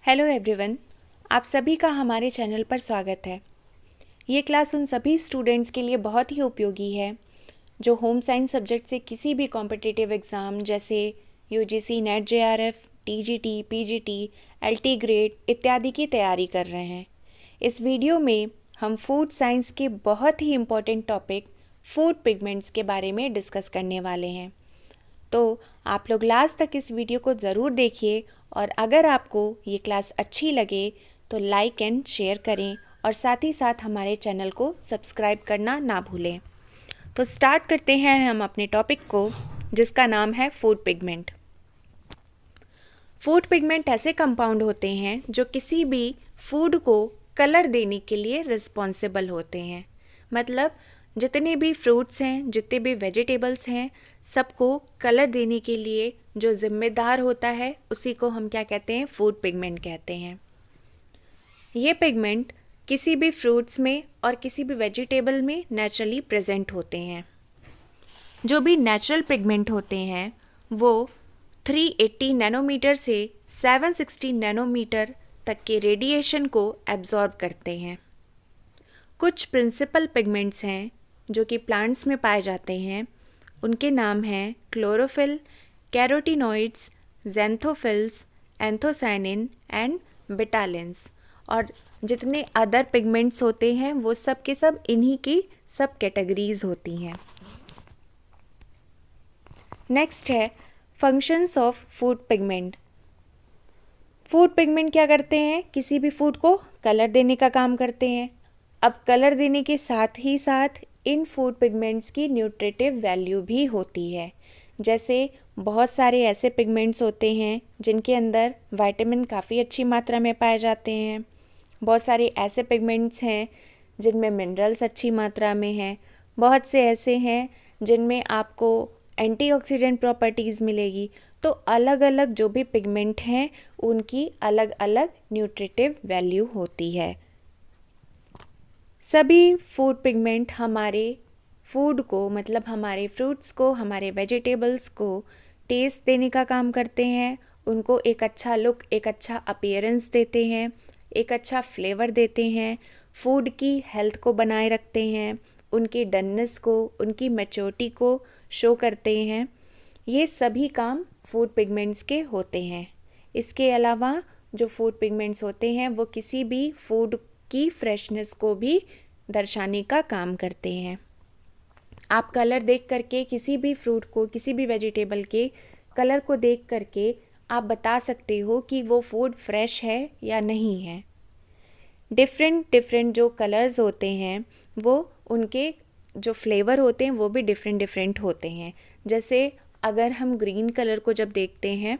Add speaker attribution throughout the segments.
Speaker 1: Hello everyone, आप सभी का हमारे चैनल पर स्वागत है। ये क्लास उन सभी स्टूडेंट्स के लिए बहुत ही उपयोगी है जो होम साइंस सब्जेक्ट से किसी भी कॉम्पिटिटिव एग्ज़ाम जैसे UGC net JRF, TGT, PGT, LT grade इत्यादि की तैयारी कर रहे हैं। इस वीडियो में हम फूड साइंस के बहुत ही इम्पोर्टेंट टॉपिक फूड पिगमेंट्स के बारे में डिस्कस करने वाले हैं। तो आप लोग लास्ट तक इस वीडियो को ज़रूर देखिए और अगर आपको ये क्लास अच्छी लगे तो लाइक एंड शेयर करें और साथ ही साथ हमारे चैनल को सब्सक्राइब करना ना भूलें। तो स्टार्ट करते हैं हम अपने टॉपिक को, जिसका नाम है फूड पिगमेंट। फूड पिगमेंट ऐसे कंपाउंड होते हैं जो किसी भी फूड को कलर देने के लिए रिस्पॉन्सिबल होते हैं। मतलब जितने भी फ्रूट्स हैं, जितने भी वेजिटेबल्स हैं, सबको कलर देने के लिए जो जिम्मेदार होता है उसी को हम क्या कहते हैं? फूड पिगमेंट कहते हैं। ये पिगमेंट किसी भी फ्रूट्स में और किसी भी वेजिटेबल में नेचुरली प्रेजेंट होते हैं। जो भी नेचुरल पिगमेंट होते हैं वो 380 नैनोमीटर से 760 नैनोमीटर तक के रेडिएशन को एब्जॉर्ब करते हैं। कुछ प्रिंसिपल पिगमेंट्स हैं जो कि प्लांट्स में पाए जाते हैं। उनके नाम हैं क्लोरोफिल, कैरोटीनॉइड्स, ज़ैंथोफिल्स, एंथोसायनिन एंड बिटालिन्स। और जितने अदर पिगमेंट्स होते हैं वो सब के सब इन्हीं की सब कैटेगरीज होती हैं। नेक्स्ट है functions of food pigment. Food pigment क्या करते हैं? किसी भी फूड को कलर देने का काम करते हैं। अब कलर देने के साथ ही साथ इन फूड पिगमेंट्स की न्यूट्रिटिव वैल्यू भी होती है। जैसे बहुत सारे ऐसे पिगमेंट्स होते हैं जिनके अंदर विटामिन काफ़ी अच्छी मात्रा में पाए जाते हैं। बहुत सारे ऐसे पिगमेंट्स हैं जिनमें मिनरल्स अच्छी मात्रा में हैं। बहुत से ऐसे हैं जिनमें आपको एंटीऑक्सीडेंट प्रॉपर्टीज़ मिलेगी। तो अलग अलग जो भी पिगमेंट हैं उनकी अलग अलग न्यूट्रिटिव वैल्यू होती है। सभी फूड पिगमेंट हमारे फूड को, मतलब हमारे फ्रूट्स को, हमारे वेजिटेबल्स को टेस्ट देने का काम करते हैं। उनको एक अच्छा लुक, एक अच्छा अपीयरेंस देते हैं, एक अच्छा फ्लेवर देते हैं, फूड की हेल्थ को बनाए रखते हैं, उनकी डननेस को, उनकी मैच्योरिटी को शो करते हैं। ये सभी काम फूड पिगमेंट्स के होते हैं। इसके अलावा जो फूड पिगमेंट्स होते हैं वो किसी भी फूड की फ्रेशनेस को भी दर्शाने का काम करते हैं। आप कलर देख करके किसी भी फ्रूट को, किसी भी वेजिटेबल के कलर को देख करके आप बता सकते हो कि वो फूड फ्रेश है या नहीं है। डिफरेंट डिफरेंट जो कलर्स होते हैं वो उनके जो फ्लेवर होते हैं वो भी डिफरेंट डिफरेंट होते हैं। जैसे अगर हम ग्रीन कलर को जब देखते हैं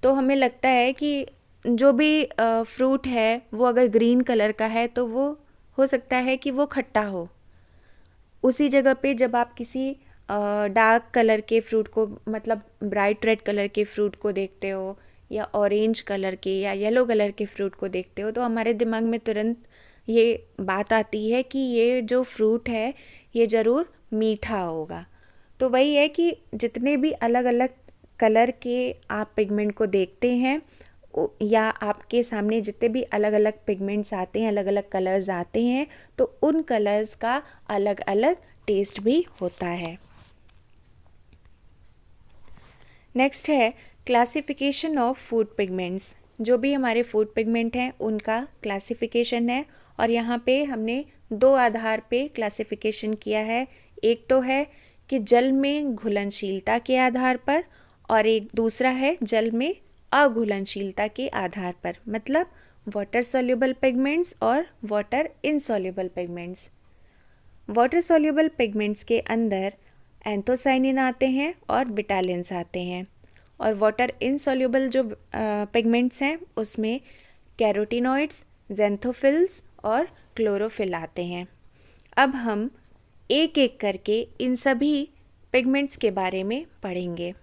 Speaker 1: तो हमें लगता है कि जो भी फ्रूट है वो अगर ग्रीन कलर का है तो वो हो सकता है कि वो खट्टा हो। उसी जगह पे जब आप किसी डार्क कलर के फ्रूट को, मतलब ब्राइट रेड कलर के फ्रूट को देखते हो या ऑरेंज कलर के या येलो कलर के फ्रूट को देखते हो तो हमारे दिमाग में तुरंत ये बात आती है कि ये जो फ्रूट है ये ज़रूर मीठा होगा। तो वही है कि जितने भी अलग अलग कलर के आप पिगमेंट को देखते हैं या आपके सामने जितने भी अलग अलग पिगमेंट्स आते हैं, अलग अलग कलर्स आते हैं, तो उन कलर्स का अलग अलग टेस्ट भी होता है। नेक्स्ट है क्लासिफिकेशन ऑफ फूड पिगमेंट्स। जो भी हमारे फूड पिगमेंट हैं उनका क्लासिफिकेशन है और यहाँ पे हमने दो आधार पे क्लासिफिकेशन किया है। एक तो है कि जल में घुलनशीलता के आधार पर और एक दूसरा है जल में अघुलनशीलता के आधार पर, मतलब वाटर सॉल्युबल पिगमेंट्स और water insoluble pigments. Water soluble pigments के अंदर एंथोसायनिन आते हैं और बिटालिन्स आते हैं और वाटर इनसॉल्युबल जो पिगमेंट्स हैं उसमें कैरोटीनॉइड्स, ज़ैंथोफिल्स और क्लोरोफिल आते हैं। अब हम एक एक करके इन सभी पिगमेंट्स के बारे में पढ़ेंगे।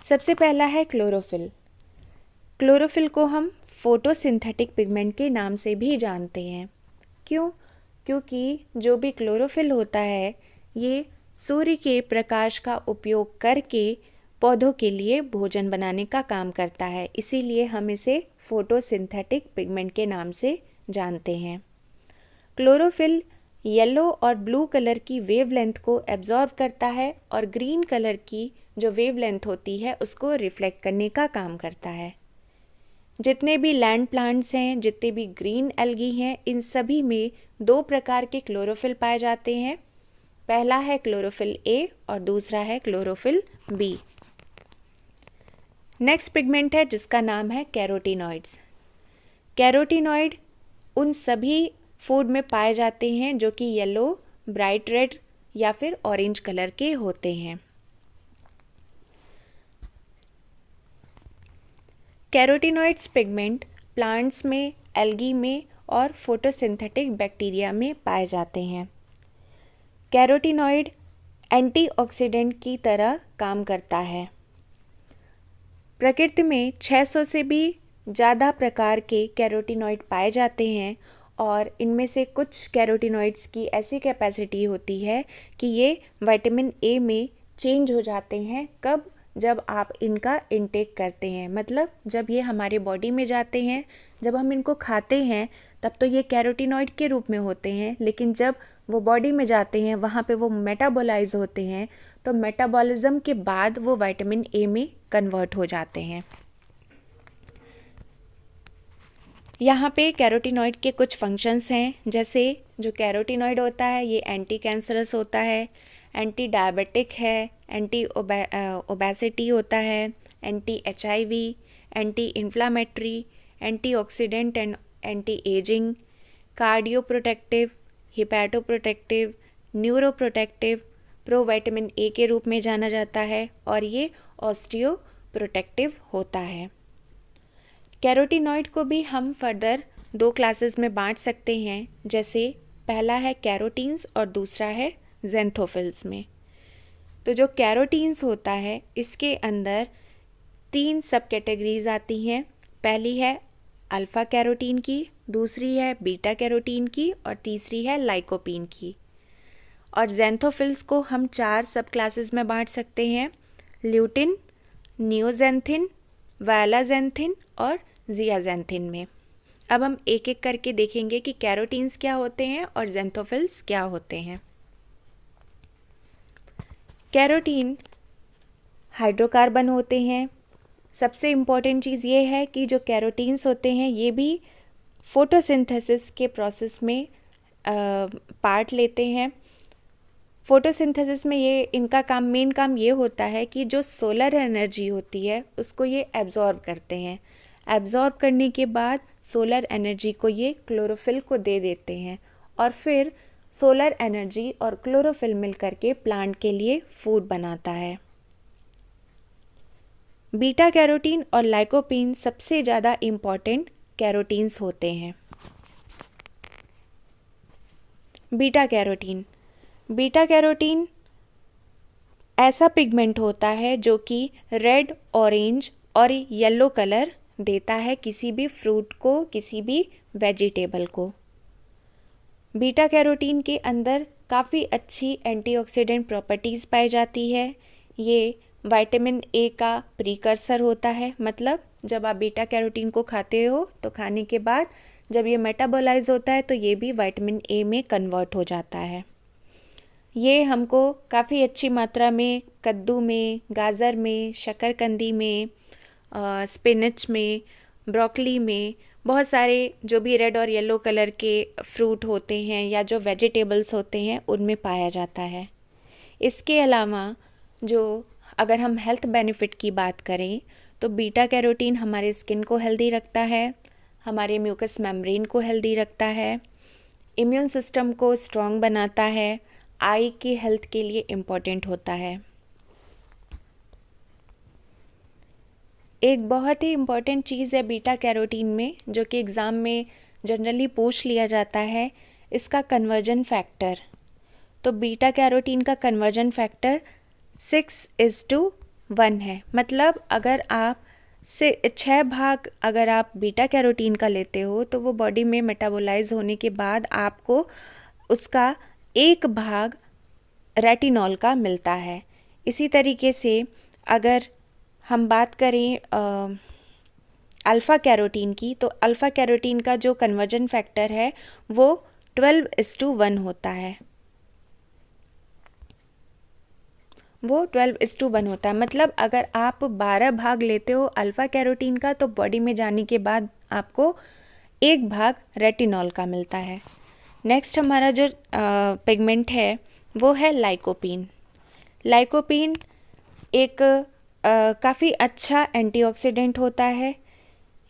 Speaker 1: सबसे पहला है क्लोरोफिल। क्लोरोफिल को हम फोटोसिंथेटिक पिगमेंट के नाम से भी जानते हैं। क्यों? क्योंकि जो भी क्लोरोफिल होता है ये सूर्य के प्रकाश का उपयोग करके पौधों के लिए भोजन बनाने का काम करता है, इसीलिए हम इसे फोटोसिंथेटिक पिगमेंट के नाम से जानते हैं। क्लोरोफिल येलो और ब्लू कलर की वेवलेंथ को एब्जॉर्ब करता है और ग्रीन कलर की जो वेवलेंथ होती है उसको रिफ्लेक्ट करने का काम करता है। जितने भी लैंड प्लांट्स हैं, जितने भी ग्रीन एल्गी हैं, इन सभी में दो प्रकार के क्लोरोफिल पाए जाते हैं। पहला है क्लोरोफिल ए और दूसरा है क्लोरोफिल बी। नेक्स्ट पिगमेंट है जिसका नाम है कैरोटीनॉइड्स। कैरोटीनॉइड उन सभी फूड में पाए जाते हैं जो कि येलो, ब्राइट रेड या फिर ऑरेंज कलर के होते हैं। कैरोटीनॉइड्स पिगमेंट प्लांट्स में, एल्गी में और फोटोसिंथेटिक बैक्टीरिया में पाए जाते हैं। कैरोटीनॉइड एंटीऑक्सीडेंट की तरह काम करता है। प्रकृति में 600 से भी ज़्यादा प्रकार के कैरोटीनॉइड पाए जाते हैं और इनमें से कुछ कैरोटीनॉइड्स की ऐसी कैपेसिटी होती है कि ये विटामिन ए में चेंज हो जाते हैं। कब? जब आप इनका इनटेक करते हैं, मतलब जब ये हमारे बॉडी में जाते हैं, जब हम इनको खाते हैं तब तो ये कैरोटीनॉइड के रूप में होते हैं, लेकिन जब वो बॉडी में जाते हैं वहाँ पे वो मेटाबोलाइज होते हैं, तो मेटाबॉलिज्म के बाद वो विटामिन ए में कन्वर्ट हो जाते हैं। यहाँ पे कैरोटीनॉइड के कुछ फंक्शंस हैं, जैसे जो कैरोटीनॉइड होता है ये एंटी कैंसरस होता है, एंटी डायबिटिक है, एंटी ओबेसिटी होता है, anti HIV, anti inflammatory, anti oxidant and anti ageing, cardio protective, hepato protective, neuro protective, pro vitamin A के रूप में जाना जाता है और ये ऑस्टियो प्रोटेक्टिव होता है। कैरोटीनॉइड को भी हम फर्दर दो क्लासेस में बांट सकते हैं, जैसे पहला है कैरोटीन्स और दूसरा है ज़ेंथोफिल्स में। तो जो कैरोटीन्स होता है इसके अंदर 3 सब कैटेगरीज आती हैं। पहली है अल्फ़ा कैरोटीन की, दूसरी है बीटा कैरोटीन की और तीसरी है लाइकोपीन की। और ज़ेंथोफिल्स को हम 4 सब क्लासेस में बांट सकते हैं, ल्यूटिन, नियोजेंथिन, वायलाजेंथिन और जियाजेंथिन में। अब हम एक एक करके देखेंगे कि कैरोटीन्स क्या होते हैं और ज़ेंथोफिल्स क्या होते हैं। कैरोटीन हाइड्रोकार्बन होते हैं। सबसे इम्पॉर्टेंट चीज़ ये है कि जो कैरोटीन्स होते हैं ये भी फोटोसिंथेसिस के प्रोसेस में पार्ट लेते हैं। फोटोसिंथेसिस में ये इनका मेन काम ये होता है कि जो सोलर एनर्जी होती है उसको ये एब्जॉर्ब करते हैं। एब्जॉर्ब करने के बाद सोलर एनर्जी को ये क्लोरोफिल को दे देते हैं और फिर सोलर एनर्जी और क्लोरोफिल मिलकर के प्लांट के लिए फूड बनाता है। बीटा कैरोटीन और लाइकोपीन सबसे ज़्यादा इम्पॉर्टेंट कैरोटीन्स होते हैं। बीटा कैरोटीन ऐसा पिगमेंट होता है जो कि रेड, ऑरेंज और येलो कलर देता है किसी भी फ्रूट को, किसी भी वेजिटेबल को। बीटा कैरोटीन के अंदर काफ़ी अच्छी एंटीऑक्सीडेंट प्रॉपर्टीज़ पाई जाती है। ये विटामिन ए का प्रीकर्सर होता है, मतलब जब आप बीटा कैरोटीन को खाते हो तो खाने के बाद जब ये मेटाबोलाइज होता है तो ये भी विटामिन ए में कन्वर्ट हो जाता है। ये हमको काफ़ी अच्छी मात्रा में कद्दू में, गाजर में, शकरकंदी में, स्पिनच में, ब्रोकली में, बहुत सारे जो भी रेड और येलो कलर के फ्रूट होते हैं या जो वेजिटेबल्स होते हैं उनमें पाया जाता है। इसके अलावा जो अगर हम हेल्थ बेनिफिट की बात करें तो बीटा कैरोटीन हमारे स्किन को हेल्दी रखता है, हमारे म्यूकस मेम्ब्रेन को हेल्दी रखता है, इम्यून सिस्टम को स्ट्रॉन्ग बनाता है, आई की हेल्थ के लिए इम्पॉर्टेंट होता है। एक बहुत ही इम्पॉर्टेंट चीज़ है बीटा कैरोटीन में जो कि एग्ज़ाम में जनरली पूछ लिया जाता है, इसका कन्वर्जन फैक्टर। तो बीटा कैरोटीन का कन्वर्जन फैक्टर 6:1 है। मतलब अगर आप से 6 भाग अगर आप बीटा कैरोटीन का लेते हो तो वो बॉडी में मेटाबोलाइज होने के बाद आपको उसका 1 भाग रेटिनॉल का मिलता है। इसी तरीके से अगर हम बात करें अल्फ़ा कैरोटीन की, तो अल्फ़ा कैरोटीन का जो कन्वर्जन फैक्टर है वो 12:1 होता है। वो 12:1 होता है। मतलब अगर आप 12 भाग लेते हो अल्फ़ा कैरोटीन का, तो बॉडी में जाने के बाद आपको 1 भाग रेटिनॉल का मिलता है। नेक्स्ट हमारा जो पिगमेंट है वो है लाइकोपीन। लाइकोपीन एक काफ़ी अच्छा एंटीऑक्सीडेंट होता है।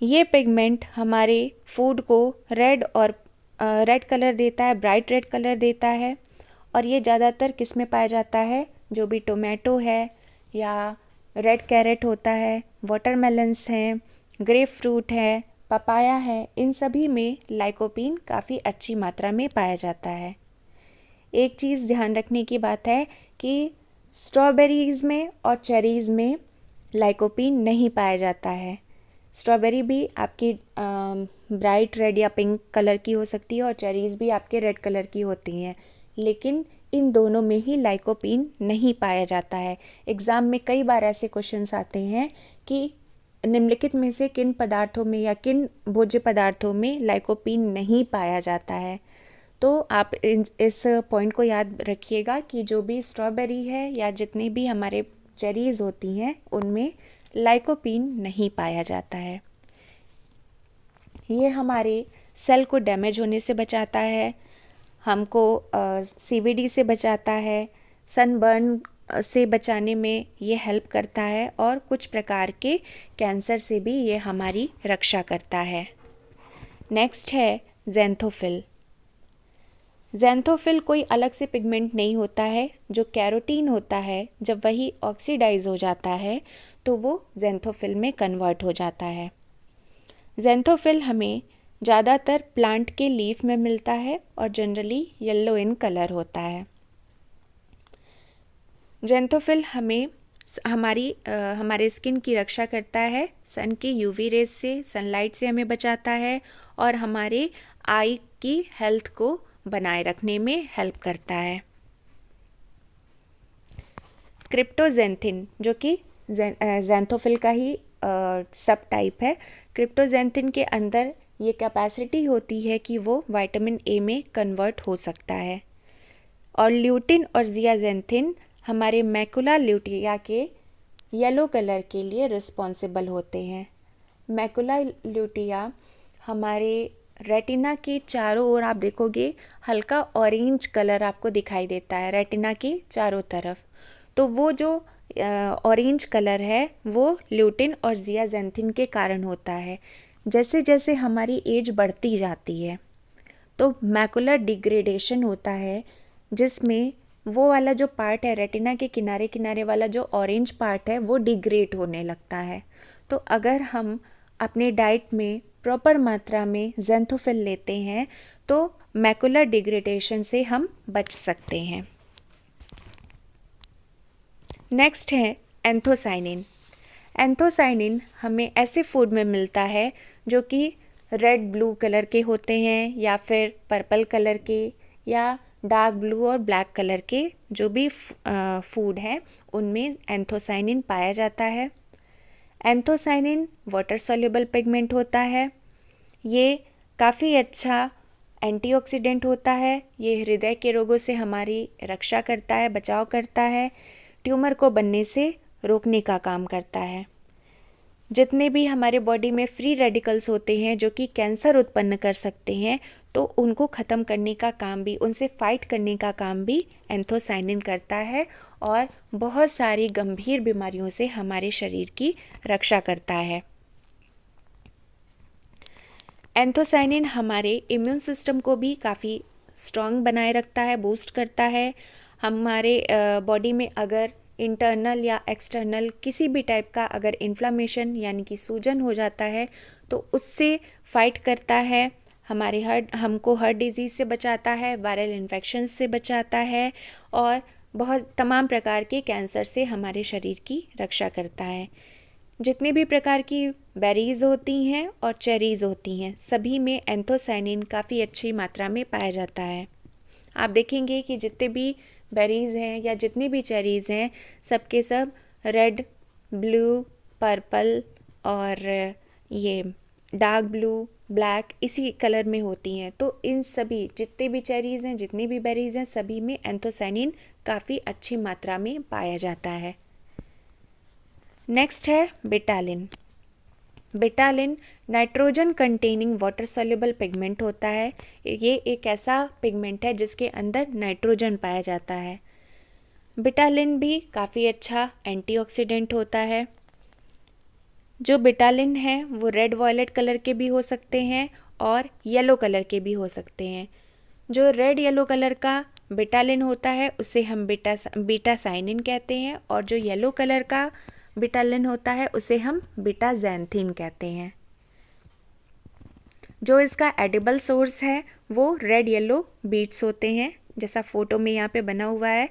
Speaker 1: ये पिगमेंट हमारे फूड को रेड कलर देता है, ब्राइट रेड कलर देता है। और ये ज़्यादातर किस में पाया जाता है? जो भी टोमेटो है या रेड कैरेट होता है, वाटरमेलन्स हैं, ग्रेप फ्रूट है, पपाया है, इन सभी में लाइकोपीन काफ़ी अच्छी मात्रा में पाया जाता है। एक चीज़ ध्यान रखने की बात है कि स्ट्रॉबेरीज़ में और चेरीज़ में लाइकोपीन नहीं पाया जाता है। स्ट्रॉबेरी भी आपकी ब्राइट रेड या पिंक कलर की हो सकती है और चेरीज़ भी आपके रेड कलर की होती हैं, लेकिन इन दोनों में ही लाइकोपीन नहीं पाया जाता है। एग्ज़ाम में कई बार ऐसे क्वेश्चंस आते हैं कि निम्नलिखित में से किन पदार्थों में या किन भोज्य पदार्थों में लाइकोपीन नहीं पाया जाता है। तो आप इस पॉइंट को याद रखिएगा कि जो भी स्ट्रॉबेरी है या जितनी भी हमारे चेरीज़ होती हैं उनमें लाइकोपीन नहीं पाया जाता है। ये हमारे सेल को डैमेज होने से बचाता है, हमको सीवीडी से बचाता है, सनबर्न से बचाने में ये हेल्प करता है और कुछ प्रकार के कैंसर से भी ये हमारी रक्षा करता है। नेक्स्ट है ज़ैंथोफिल। ज़ैंथोफिल कोई अलग से पिगमेंट नहीं होता है। जो कैरोटीन होता है जब वही ऑक्सीडाइज हो जाता है तो वो ज़ैंथोफिल में कन्वर्ट हो जाता है। ज़ैंथोफिल हमें ज़्यादातर प्लांट के लीफ में मिलता है और जनरली येलो इन कलर होता है। ज़ैंथोफिल हमें हमारे स्किन की रक्षा करता है, सन के यूवी रेज से, सनलाइट से हमें बचाता है और हमारे आई की हेल्थ को बनाए रखने में हेल्प करता है। क्रिप्टोज़ैंथिन जो कि ज़ैंथोफिल का ही सब टाइप है। क्रिप्टोज़ैंथिन के अंदर ये कैपेसिटी होती है कि वो विटामिन ए में कन्वर्ट हो सकता है। और ल्यूटिन और ज़ियाज़ैंथिन हमारे मैकुला ल्यूटिया के येलो कलर के लिए रिस्पॉन्सिबल होते हैं। मैकुला ल्यूटिया हमारे रेटिना के चारों ओर आप देखोगे हल्का ऑरेंज कलर आपको दिखाई देता है रेटिना के चारों तरफ। तो वो जो ऑरेंज कलर है वो ल्यूटिन और ज़ियाज़ैंथिन के कारण होता है। जैसे जैसे हमारी एज बढ़ती जाती है तो मैकुलर डिग्रेडेशन होता है, जिसमें वो वाला जो पार्ट है रेटिना के किनारे किनारे वाला जो ऑरेंज पार्ट है वो डिग्रेड होने लगता है। तो अगर हम अपने डाइट में प्रॉपर मात्रा में ज़ैंथोफिल लेते हैं तो मैकुलर डिग्रेडेशन से हम बच सकते हैं। नेक्स्ट है एंथोसाइनिन। एंथोसाइनिन हमें ऐसे फूड में मिलता है जो कि रेड ब्लू कलर के होते हैं या फिर पर्पल कलर के या डार्क ब्लू और ब्लैक कलर के जो भी फूड हैं उनमें एंथोसाइनिन पाया जाता है। एंथोसाइनिन वाटर सॉल्युबल पिगमेंट होता है। ये काफ़ी अच्छा एंटीऑक्सीडेंट होता है। ये हृदय के रोगों से हमारी रक्षा करता है, बचाव करता है, ट्यूमर को बनने से रोकने का काम करता है। जितने भी हमारे बॉडी में फ्री रेडिकल्स होते हैं जो कि कैंसर उत्पन्न कर सकते हैं, तो उनको ख़त्म करने का काम भी, उनसे फाइट करने का काम भी एंथोसाइनिन करता है और बहुत सारी गंभीर बीमारियों से हमारे शरीर की रक्षा करता है। एंथोसाइनिन हमारे इम्यून सिस्टम को भी काफ़ी स्ट्रॉन्ग बनाए रखता है, बूस्ट करता है। हमारे बॉडी में अगर इंटरनल या एक्सटर्नल किसी भी टाइप का अगर इन्फ्लामेशन यानी कि सूजन हो जाता है तो उससे फाइट करता है। हमको हार्ट डिजीज़ से बचाता है, वायरल इन्फेक्शन से बचाता है और बहुत तमाम प्रकार के कैंसर से हमारे शरीर की रक्षा करता है। जितने भी प्रकार की बेरीज़ होती हैं और चेरीज़ होती हैं सभी में एंथोसाइनिन काफ़ी अच्छी मात्रा में पाया जाता है। आप देखेंगे कि जितने भी बेरीज़ हैं या जितनी भी चेरीज़ हैं सबके सब रेड ब्लू, पर्पल और ये डार्क ब्लू, ब्लैक इसी कलर में होती हैं। तो इन सभी जितने भी चेरीज़ हैं, जितनी भी बेरीज़ हैं, सभी में एंथोसायनिन काफ़ी अच्छी मात्रा में पाया जाता है। नेक्स्ट है betalain. Betalain nitrogen containing water soluble pigment होता है। ये एक ऐसा पिगमेंट है जिसके अंदर नाइट्रोजन पाया जाता है। बेटालिन भी काफ़ी अच्छा एंटीऑक्सीडेंट होता है। जो बेटालिन है वो रेड वॉयलेट कलर के भी हो सकते हैं और येलो कलर के भी हो सकते हैं। जो रेड येलो कलर का बेटालिन होता है उसे हम बीटासाइनिन कहते हैं, और जो येलो कलर का बेटालिन होता है उसे हम बीटाज़ैंथिन कहते हैं। जो इसका एडिबल सोर्स है वो रेड येलो बीट्स होते हैं, जैसा फ़ोटो में यहाँ पे बना हुआ है।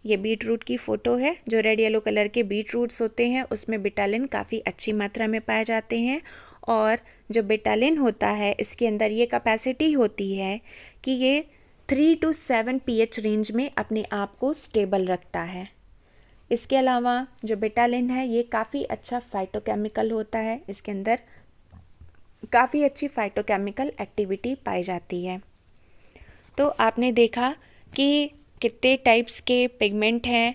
Speaker 1: ये बीट रूट की फ़ोटो है। जो रेड येलो कलर के बीट रूट्स होते हैं उसमें बेटालिन काफ़ी अच्छी मात्रा में पाए जाते हैं। और जो बेटालिन होता है इसके अंदर ये कैपेसिटी होती है कि ये 3 to 7 pH रेंज में अपने आप को स्टेबल रखता है। इसके अलावा जो बेटालिन है ये काफ़ी अच्छा फाइटोकेमिकल होता है। इसके अंदर काफ़ी अच्छी फाइटोकेमिकल एक्टिविटी पाई जाती है। तो आपने देखा कि कितने टाइप्स के पिगमेंट हैं,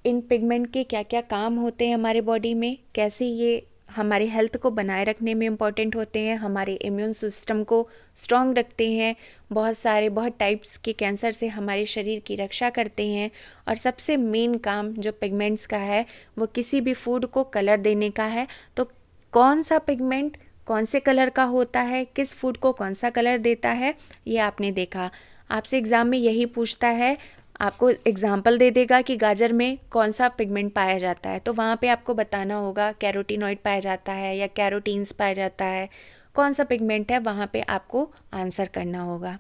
Speaker 1: इन पिगमेंट के क्या क्या काम होते हैं हमारे बॉडी में, कैसे ये हमारे हेल्थ को बनाए रखने में इम्पॉर्टेंट होते हैं, हमारे इम्यून सिस्टम को स्ट्रॉन्ग रखते हैं, बहुत टाइप्स के कैंसर से हमारे शरीर की रक्षा करते हैं। और सबसे मेन काम जो पिगमेंट्स का है वो किसी भी फूड को कलर देने का है। तो कौन सा पिगमेंट कौन से कलर का होता है, किस फूड को कौन सा कलर देता है, ये आपने देखा। आपसे एग्ज़ाम में यही पूछता है, आपको एग्जाम्पल दे देगा कि गाजर में कौन सा पिगमेंट पाया जाता है, तो वहाँ पे आपको बताना होगा कैरोटीनॉइड पाया जाता है या कैरोटीन्स पाया जाता है, कौन सा पिगमेंट है, वहाँ पे आपको आंसर करना होगा।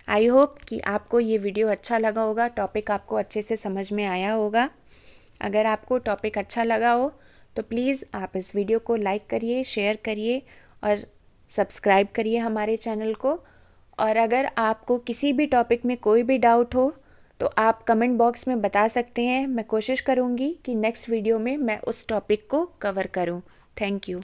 Speaker 1: आई होप कि आपको ये वीडियो अच्छा लगा होगा, टॉपिक आपको अच्छे से समझ में आया होगा। अगर आपको टॉपिक अच्छा लगा हो तो प्लीज़ आप इस वीडियो को लाइक करिए, शेयर करिए और सब्सक्राइब करिए हमारे चैनल को। और अगर आपको किसी भी टॉपिक में कोई भी डाउट हो तो आप कमेंट बॉक्स में बता सकते हैं। मैं कोशिश करूँगी कि नेक्स्ट वीडियो में मैं उस टॉपिक को कवर करूँ। Thank you.